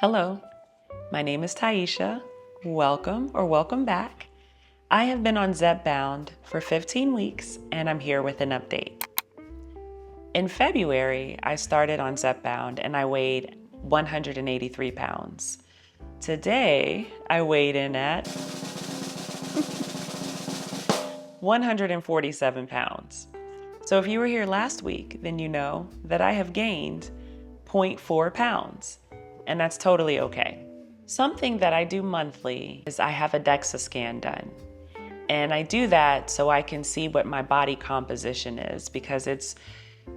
Hello, my name is Taisha. Welcome back. I have been on Zepbound for 15 weeks and I'm here with an update. In February, I started on Zepbound and I weighed 183 pounds. Today, I weighed in at 147 pounds. So if you were here last week, then you know that I have gained 0.4 pounds, and that's totally okay. Something that I do monthly is I have a DEXA scan done. And I do that so I can see what my body composition is, because it's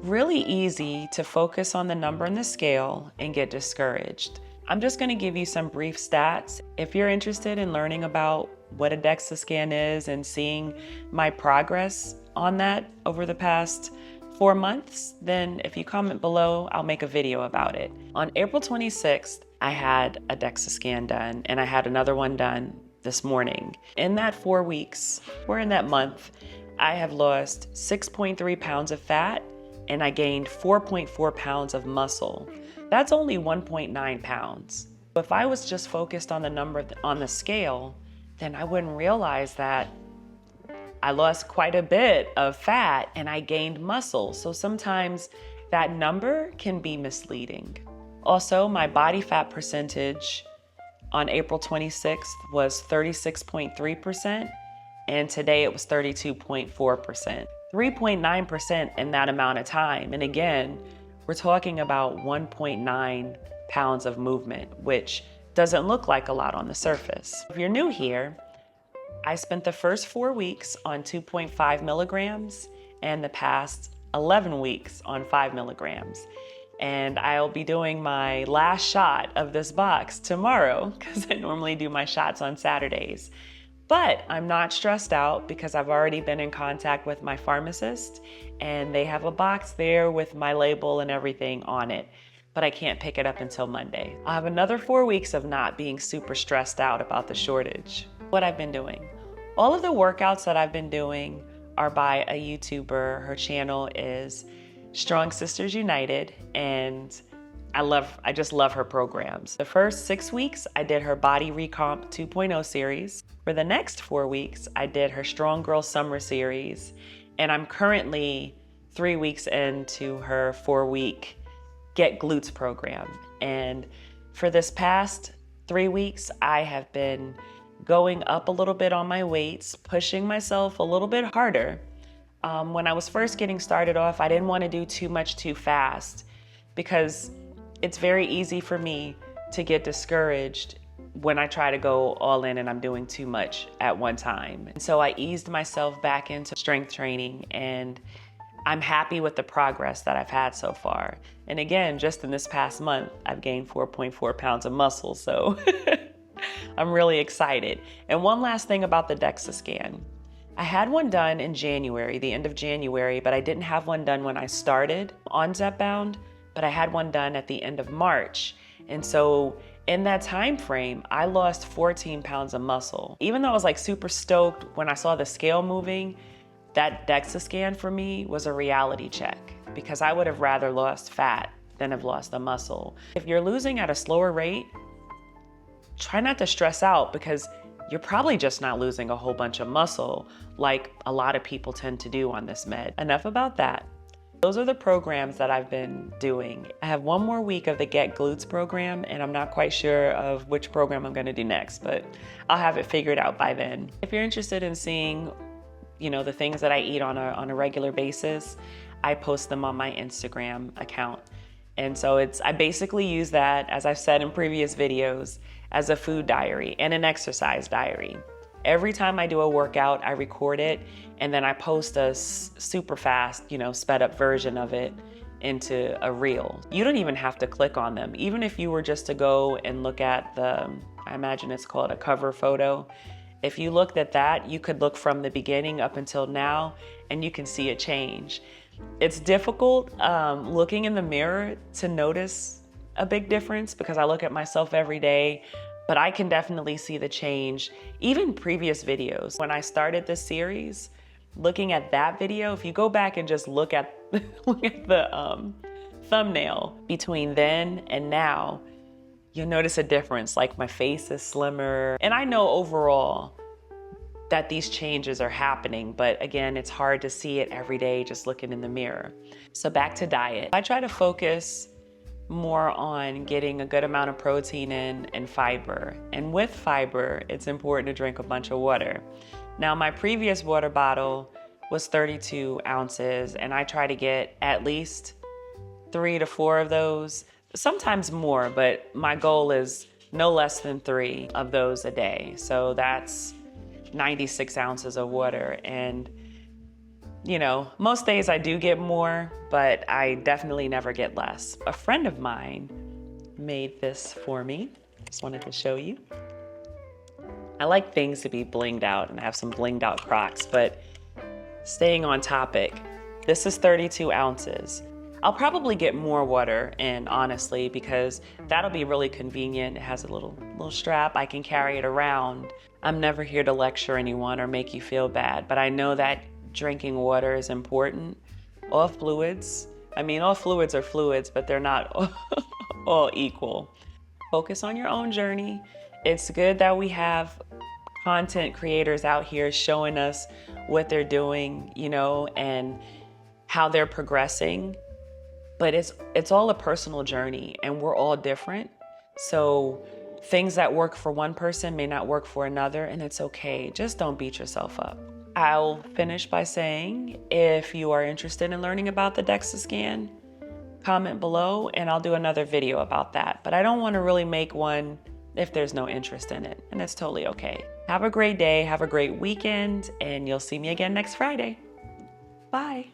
really easy to focus on the number on the scale and get discouraged. I'm just gonna give you some brief stats. If you're interested in learning about what a DEXA scan is and seeing my progress on that over the past 4 months, then if you comment below, I'll make a video about it. On April 26th, I had a DEXA scan done and I had another one done this morning. In that 4 weeks, or in that month, I have lost 6.3 pounds of fat and I gained 4.4 pounds of muscle. That's only 1.9 pounds. If I was just focused on the number on the scale, then I wouldn't realize that I lost quite a bit of fat and I gained muscle. So sometimes that number can be misleading. Also, my body fat percentage on April 26th was 36.3%, and today it was 32.4%. 3.9% in that amount of time. And again, we're talking about 1.9 pounds of movement, which doesn't look like a lot on the surface. If you're new here, I spent the first 4 weeks on 2.5 milligrams and the past 11 weeks on 5 milligrams. And I'll be doing my last shot of this box tomorrow, because I normally do my shots on Saturdays. But I'm not stressed out because I've already been in contact with my pharmacist and they have a box there with my label and everything on it, but I can't pick it up until Monday. I'll have another 4 weeks of not being super stressed out about the shortage. What I've been doing. All of the workouts that I've been doing are by a YouTuber. Her channel is Strong Sisters United, and I just love her programs. The first 6 weeks, I did her Body Recomp 2.0 series. For the next 4 weeks, I did her Strong Girl Summer series, and I'm currently 3 weeks into her 4-week Get Glutes program. And for this past 3 weeks, I have been going up a little bit on my weights, pushing myself a little bit harder. When I was first getting started off, I didn't want to do too much too fast because it's very easy for me to get discouraged when I try to go all in and I'm doing too much at one time. And so I eased myself back into strength training, and I'm happy with the progress that I've had so far. And again, just in this past month, I've gained 4.4 pounds of muscle, so I'm really excited. And one last thing about the DEXA scan. I had one done in January, the end of January, but I didn't have one done when I started on Zepbound, but I had one done at the end of March. And so in that time frame, I lost 14 pounds of muscle. Even though I was like super stoked when I saw the scale moving, that DEXA scan for me was a reality check, because I would have rather lost fat than have lost the muscle. If you're losing at a slower rate, try not to stress out, because you're probably just not losing a whole bunch of muscle like a lot of people tend to do on this med. Enough about that. Those are the programs that I've been doing. I have 1 more week of the Get Glutes program, and I'm not quite sure of which program I'm gonna do next, but I'll have it figured out by then. If you're interested in seeing, the things that I eat on a regular basis, I post them on my Instagram account. And so I basically use that, as I've said in previous videos, as a food diary and an exercise diary. Every time I do a workout, I record it, and then I post a super fast, sped up version of it into a reel. You don't even have to click on them. Even if you were just to go and look at I imagine it's called a cover photo. If you looked at that, you could look from the beginning up until now, and you can see a change. It's difficult looking in the mirror to notice a big difference, because I look at myself every day, but I can definitely see the change. Even previous videos, when I started this series, looking at that video, if you go back and just look at the thumbnail between then and now, you'll notice a difference, like my face is slimmer. And I know overall that these changes are happening, but again, it's hard to see it every day just looking in the mirror. So back to diet. I try to focus more on getting a good amount of protein in and fiber. And with fiber, it's important to drink a bunch of water. Now, my previous water bottle was 32 ounces, and I try to get at least 3 to 4 of those, sometimes more, but my goal is no less than 3 of those a day. So that's 96 ounces of water. And you know, most days I do get more, but I definitely never get less. A friend of mine made this for me. Just wanted to show you. I like things to be blinged out, and I have some blinged out Crocs, but staying on topic, this is 32 ounces. I'll probably get more water in, honestly, because that'll be really convenient. It has a little strap. I can carry it around. I'm never here to lecture anyone or make you feel bad, but I know that drinking water is important. All fluids are fluids, but they're not all equal. Focus on your own journey. It's good that we have content creators out here showing us what they're doing, you know, and how they're progressing. But it's all a personal journey, and we're all different. So things that work for one person may not work for another, and it's okay. Just don't beat yourself up. I'll finish by saying, if you are interested in learning about the DEXA scan, comment below and I'll do another video about that. But I don't want to really make one if there's no interest in it, and it's totally okay. Have a great day, have a great weekend, and you'll see me again next Friday. Bye.